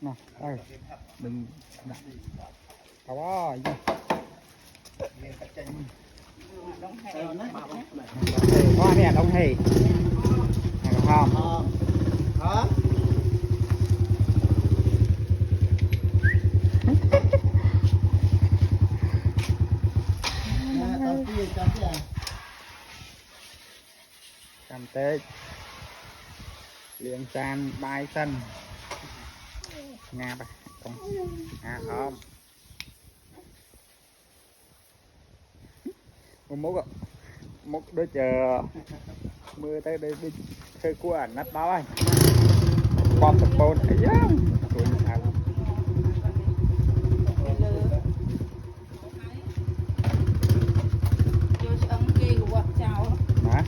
nè đây đừng đặt có bó gì có nè đông hì này có không hả cầm tết liền chan bài sân nga bà không không một đứa chờ mưa tới đây đi chơi cua ảnh nát báo anh bom tập bồn ấy á tuổi sao hả